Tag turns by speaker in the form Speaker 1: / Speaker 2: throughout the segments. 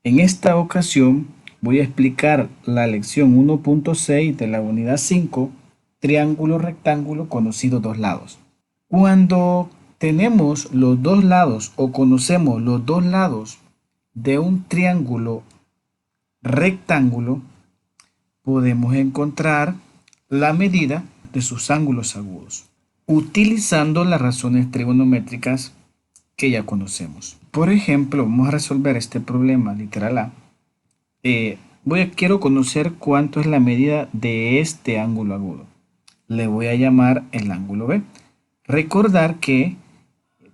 Speaker 1: En esta ocasión voy a explicar la lección 1.6 de la unidad 5, triángulo rectángulo conocido dos lados. Cuando tenemos los dos lados o conocemos los dos lados de un triángulo rectángulo, podemos encontrar la medida de sus ángulos agudos, utilizando las razones trigonométricas que ya conocemos. Por ejemplo, vamos a resolver este problema literal A. Quiero conocer cuánto es la medida de este ángulo agudo. Le voy a llamar el ángulo B. Recordar que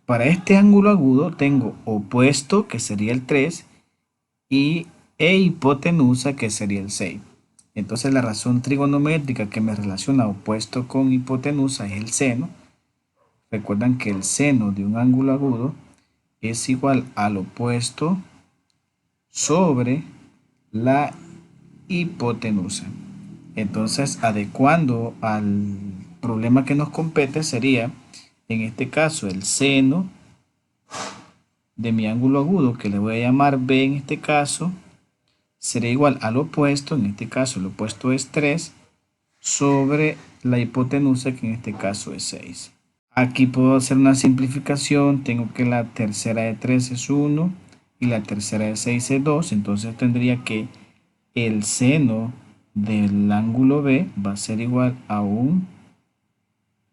Speaker 1: para este ángulo agudo tengo opuesto, que sería el 3, e hipotenusa, que sería el 6. Entonces la razón trigonométrica que me relaciona opuesto con hipotenusa es el seno. Recuerdan que el seno de un ángulo agudo es igual al opuesto sobre la hipotenusa. Entonces, adecuando al problema que nos compete sería, en este caso, el seno de mi ángulo agudo, que le voy a llamar B en este caso, sería igual al opuesto, en este caso el opuesto es 3, sobre la hipotenusa, que en este caso es 6. Aquí puedo hacer una simplificación, tengo que la tercera de 3 es 1 y la tercera de 6 es 2, entonces tendría que el seno del ángulo B va a ser igual a un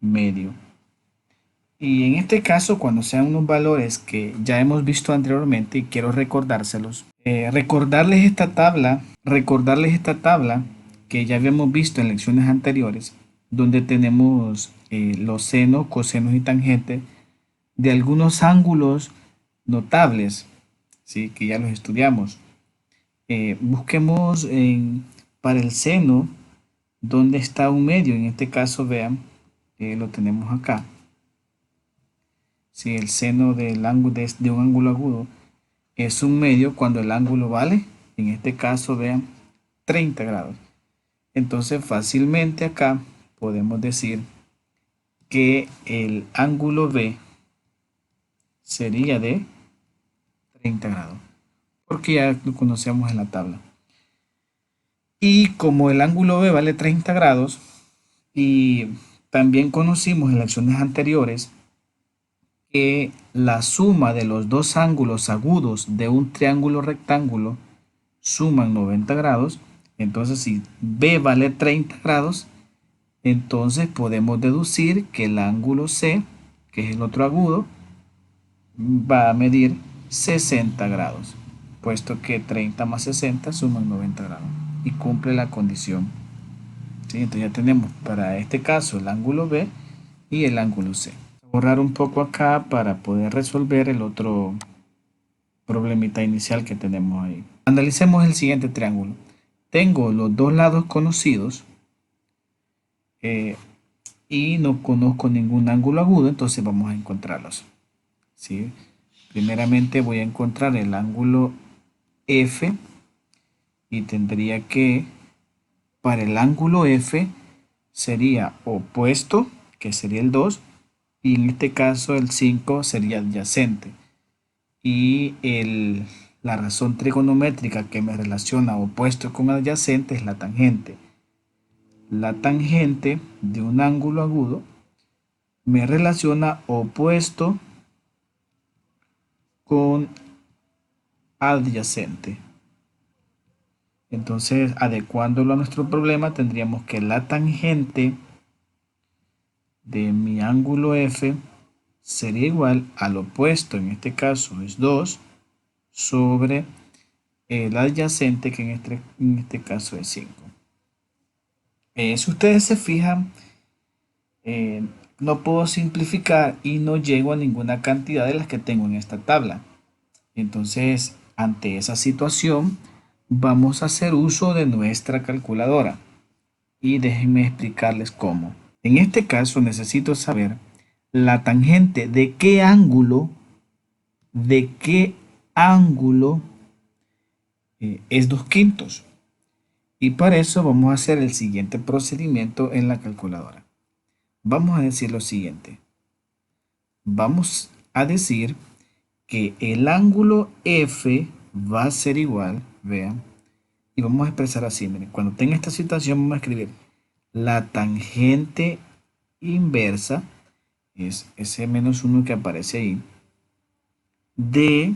Speaker 1: medio. Y en este caso, cuando sean unos valores que ya hemos visto anteriormente y quiero recordárselos, recordarles esta tabla que ya habíamos visto en lecciones anteriores, donde tenemos los senos, cosenos y tangentes de algunos ángulos notables, ¿sí? Que ya los estudiamos. Busquemos para el seno donde está un medio. En este caso, vean, lo tenemos acá. Si el seno del ángulo de un ángulo agudo es un medio cuando el ángulo vale, en este caso, vean, 30 grados. Entonces, fácilmente acá podemos decir que el ángulo B sería de 30 grados, porque ya lo conocemos en la tabla. Y como el ángulo B vale 30 grados, y también conocimos en lecciones anteriores que la suma de los dos ángulos agudos de un triángulo rectángulo suman 90 grados, entonces si B vale 30 grados, entonces podemos deducir que el ángulo C, que es el otro agudo, va a medir 60 grados, puesto que 30 más 60 suman 90 grados y cumple la condición. ¿Sí? Entonces ya tenemos para este caso el ángulo B y el ángulo C. Borrar un poco acá para poder resolver el otro problemita inicial que tenemos ahí. Analicemos el siguiente triángulo. Tengo los dos lados conocidos y no conozco ningún ángulo agudo, entonces vamos a encontrarlos. ¿Sí? Primeramente voy a encontrar el ángulo F y tendría que, para el ángulo F, sería opuesto, que sería el 2, y en este caso el 5 sería adyacente. Y la razón trigonométrica que me relaciona opuesto con adyacente es la tangente. La tangente de un ángulo agudo me relaciona opuesto con adyacente. Entonces, adecuándolo a nuestro problema, tendríamos que la tangente de mi ángulo F sería igual al opuesto, en este caso es 2, sobre el adyacente, que en este caso es 5. Si ustedes se fijan, no puedo simplificar y no llego a ninguna cantidad de las que tengo en esta tabla. Entonces, ante esa situación, vamos a hacer uso de nuestra calculadora. Y déjenme explicarles cómo. En este caso necesito saber la tangente de qué ángulo es 2/5. Y para eso vamos a hacer el siguiente procedimiento en la calculadora. Vamos a decir lo siguiente. Vamos a decir que el ángulo F va a ser igual, vean, y vamos a expresar así, miren, cuando tenga esta situación vamos a escribir la tangente inversa, es ese menos 1 que aparece ahí, de,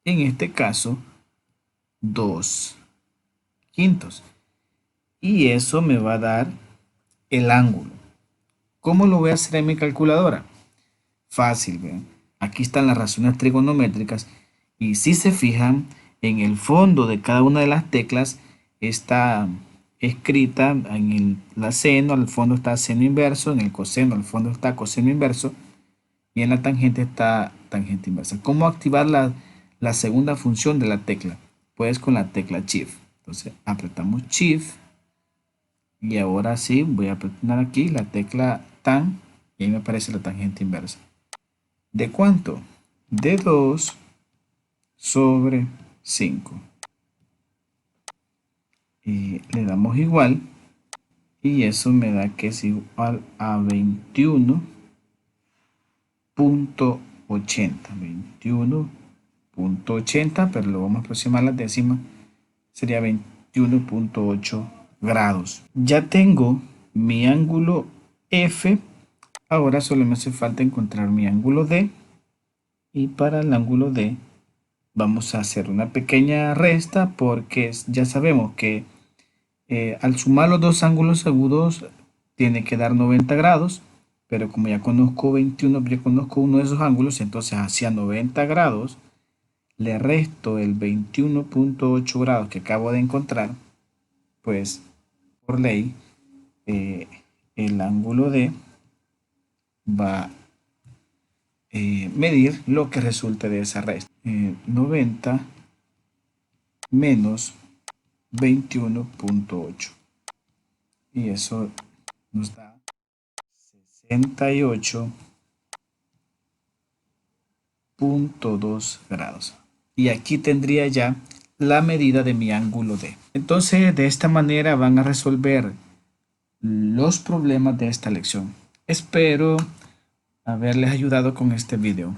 Speaker 1: en este caso, 2/5. Y eso me va a dar el ángulo. ¿Cómo lo voy a hacer en mi calculadora? Fácil, vean. Aquí están las razones trigonométricas y si se fijan, en el fondo de cada una de las teclas está escrita la seno, al fondo está seno inverso, en el coseno, al fondo está coseno inverso y en la tangente está tangente inversa. ¿Cómo activar la segunda función de la tecla? Pues con la tecla Shift. Entonces apretamos Shift y ahora sí voy a presionar aquí la tecla tan y ahí me aparece la tangente inversa. ¿De cuánto? De 2/5. Y le damos igual y eso me da que es igual a 21.80. 21.80, pero lo vamos a aproximar a las décimas, sería 21.8 grados. Ya tengo mi ángulo F, ahora solo me hace falta encontrar mi ángulo D y para el ángulo D vamos a hacer una pequeña resta porque ya sabemos que al sumar los dos ángulos agudos tiene que dar 90 grados, pero como ya conozco 21, ya conozco uno de esos ángulos, entonces hacia 90 grados le resto el 21.8 grados que acabo de encontrar, pues por ley el ángulo D va a medir lo que resulte de esa resta. 90 menos 21.8 y eso nos da 68.2 grados. Y aquí tendría ya la medida de mi ángulo D. Entonces, de esta manera van a resolver los problemas de esta lección. Espero haberles ayudado con este video.